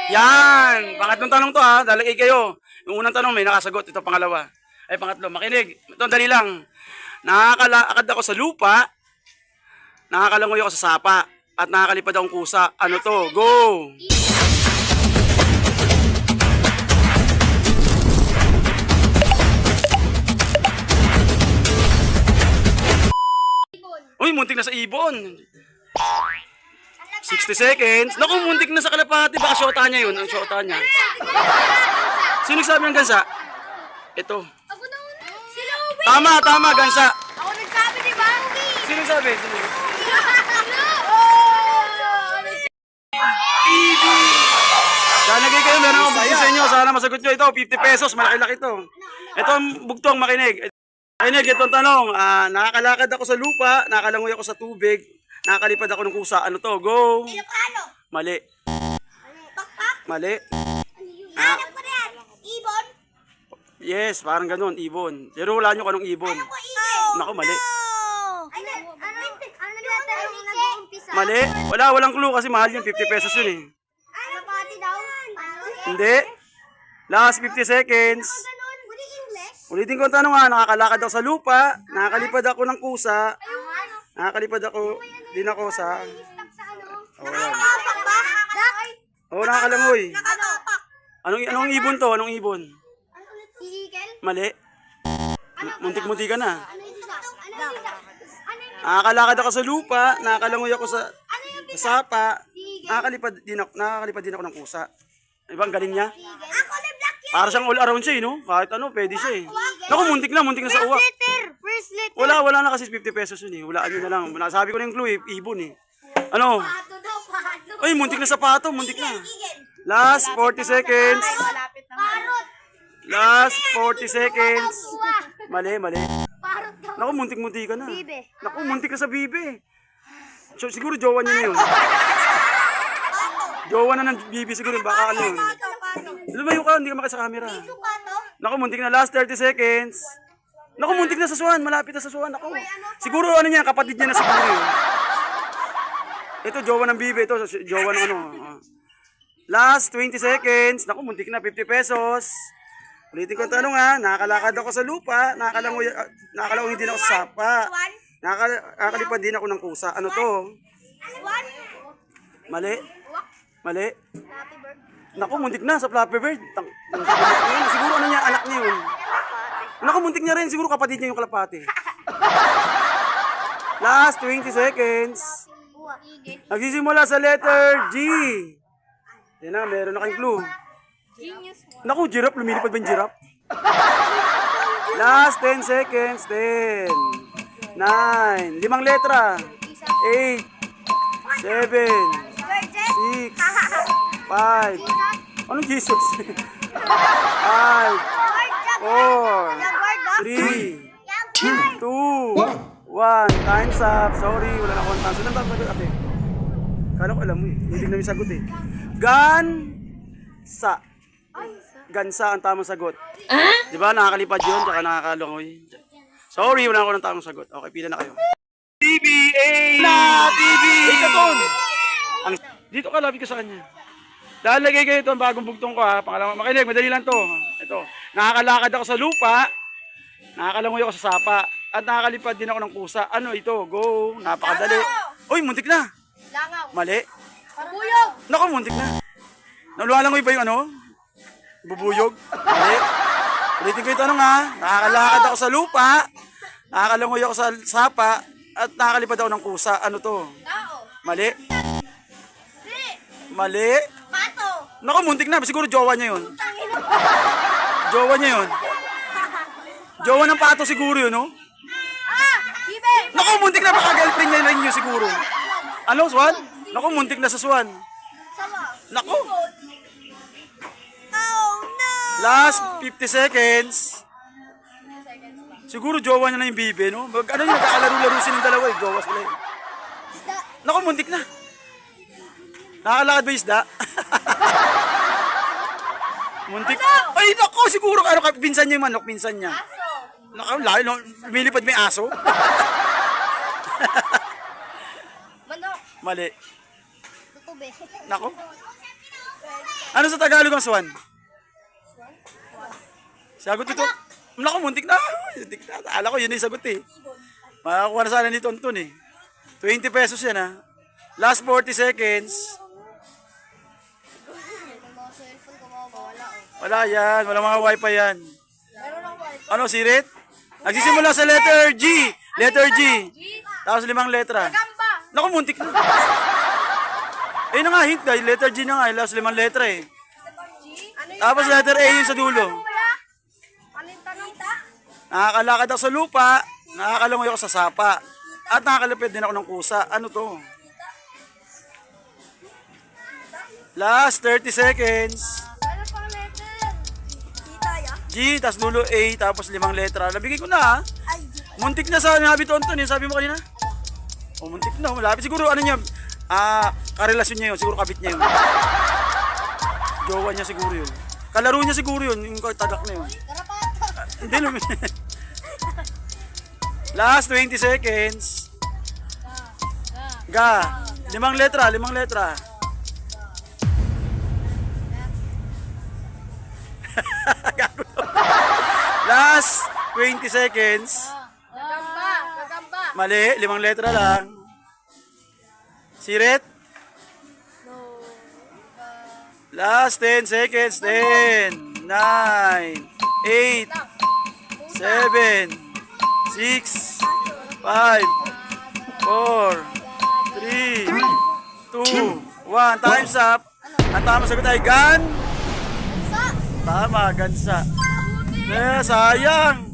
Yan! Pangatlong tanong to ha, dalagay kayo. Yung unang tanong may nakasagot, ito pangalawa. Ay pangatlo, makinig. Ito dali lang. Nakakalakad ako sa lupa, nakakalangoy ako sa sapa, at nakakalipad akong kusa. Ano to? Go! Uy, muntik na sa ibon. 60 seconds. Naku, muntik na sa kalapati. Baka syota niya yun. Ang syota niya. Sino nagsabi ng gansa? Ito. Ako na una. Si Louie. Tama, gansa. Ako nagsabi, di ba? Sino nagsabi? Sino? TV! Sanagay kayo, meron akong bugtong sa inyo. Sana masagot nyo ito. 50 pesos, malaki-laki ito. Ito ang bugtong, makinig. Makinig, itong tanong. Nakakalakad ako sa lupa, nakalangoy ako sa tubig, nakakalipad ako ng kusa. Ano to? Go! Ilocano. Mali. Pakpak. Mali. Alam ko na yan. Ibon. Yes, parang ganun, ibon. Pero wala nyo kanong ibon. Ako ibon. Naku, mali. Ano natin yung nag-uumpisa? Mali. Walang clue kasi mahal yung 50 pesos yun eh. Kalapati daw. Hindi. Last 50 seconds. Ganun. Hindi English. Ulitin ko ang tanong ha, nakakalakad ako sa lupa, nakakalipad ako ng kusa, nakakalipad ako, din ako sa... Oh, yan. Nakakapak ba? Oh, nakakalangoy. Nakakapak. Anong ibon to? Anong ibon? Si Eagle? Mali. Muntik-munti ka na. Ano yung isa? Ano yung isa? Ano yung Nakakalakad ako sa lupa, nakakalangoy ako sa sapa, Sige. nakakalipad din ako ng kusa. Ibang galing niya. Ako na black yun. Para siyang all around siya eh, no? Kahit ano, pwede siya eh. Naku, muntik na sa uwa. First letter. Wala na kasi 50 pesos yun eh. Walaan nyo na lang. Sabi ko na yung clue eh, ibon eh. Ano? Pato daw, pato. Ay, muntik na sa pato, muntik na. Eagle. Last 40 seconds. Malapit na. Parot. Last 40 seconds. Buwa. Mali. Parot daw. Naku, muntik-munti ka na. Bibe. Naku, muntik ka sa bibe. So, siguro jowa niya na yun. Jowa na ng bibi siguro, baka ano yun. Pato. Lumayo ka, hindi ka makita sa camera. Pato. Naku, muntik na. Last 30 seconds. Naku, muntik na sa swan. Malapit na sa swan. Naku. Siguro ano niya, kapatid niya na siguro yun. Ito, jowa ng bibi. Ito, jowa ng ano. Last 20 seconds. Naku, muntik na. 50 pesos. Ulitin ko ang tanong ha. Nakakalakad ako sa lupa. Nakakalawang din ako sa sapa. Nakakalipad din ako ng kusa. Ano to? Swan. Mali. Mali. Happy birthday. Naku, muntik na sa Flappy Bird. Siguro ano niya, anak niya yun. Naku, muntik niya rin. Siguro kapatid niya yung kalapati. Last 20 seconds. Buwa. Eagle. Nagsisimula sa letter G. Yan na, meron na kayong clue. Genius mo. Naku, giraffe. Lumilipad ba yung giraffe? Last 10 seconds. 10, 9, 5 letra. 8, 7, 6, 5. Anong Jesus? 5, 4, 3, 2, 1. Time's up. Sorry, wala na akong tanso. Ilan tanso sagot, ate? Kala ko alam mo eh. Hindi namin sagot eh. Gansa. Gansa ang tamang sagot. Di ba? Nakakalipad yun, tsaka nakakalungoy. Sorry, wala ako ng tamang sagot. Okay, pila na kayo. TBA! Na TV! Dito ka, lapit ka sa kanya. Lalagay kayo ito ang bagong bugtong ko ha. Pangalawa, makinig, madali lang to. Ito, nakakalakad ako sa lupa, nakakalangoy ako sa sapa, at nakakalipad din ako ng kusa. Ano ito? Go! Napakadali. Uy, muntik na! Langaw. Mali. Bubuyog. Naku, muntik na. Naluwalangoy ba yung ano? Bubuyog? Mali. Ulitin ko yung tanong ha. Nakakalakad ako sa lupa, nakakalangoy ako sa sapa, at nakakalipad ako ng kusa. Ano to? Tao. Mali. Si. Mali. Pato. Naku, muntik na. Siguro jowa niya yun. Tangino. Jowa niya yun. Jowa ng pato siguro yun, no? Bibe. Naku, muntik na. Baka girlfriend niya rin yun siguro. Ano, Swan? Naku, muntik na sa Swan. Sama. Naku. Oh no. Last 50 seconds. Siguro jowa niya na yung bibe, no? Ano yung nagkakalaro-laro silang dalawa eh. Jowa sila eh. Isda. Naku, muntik na. Nakakalakad ba yung isda? Muntik. Ay, naku, siguro ano, pinsan niya yung manok, pinsan niya. Aso. Naku, layo, no? Lumilipad may aso. Manok. Mali. Tutube. Naku. Ano sa Tagalog ang swan? Sagot ito. Naku, muntik na. Muntik na. Akala ko yun yung sagot eh. Makakuha na sana ni Tonton eh. 20 pesos yan ha. Last 40 seconds. Yung mga cellphone ko mawawala. Wala yan. Wala mga wifi yan. Meron ako wifi. Ano, sirit? Nagsisimula sa letter G. Letter G. Tapos 5 letra. Gamba. Naku, muntik na. Eh na nga, hint guys. Letter G na nga. Last 5 letra eh. Ano yung Tapos letter A yung sa dulo. kuya? Ano yung tanong? Nakakalakad ako sa lupa. Nakakalangoy ako sa sapa. At nakakalapit din ako ng kusa. Ano to? Last 30 seconds. Ano pang letter? Kita ya? G, tapos dulo A, tapos 5 letra. Nabigay ko na ha. Ay, Muntik na sa nabi Tonton eh. Sabi mo kanina. Oh, muntik na. Malapit. Siguro ano niya. Karelasyon niya yun. Siguro kabit niya yun. Jowa niya siguro yun. Kalaro niya siguro yun. Yung tagak na yun. karapat. Hindi naman. Last 20 seconds. Ga. 5 letra. Gago. Last 20 seconds. Gagamba. Mali, 5 letra lang. Sirit. Last 10 seconds. 10, 9, 8, 7, 6, 5, 4, 3, 2, 1. Time's up. Ang tama sagot ay gan. Sa. Tama, gansa. Eh, sayang.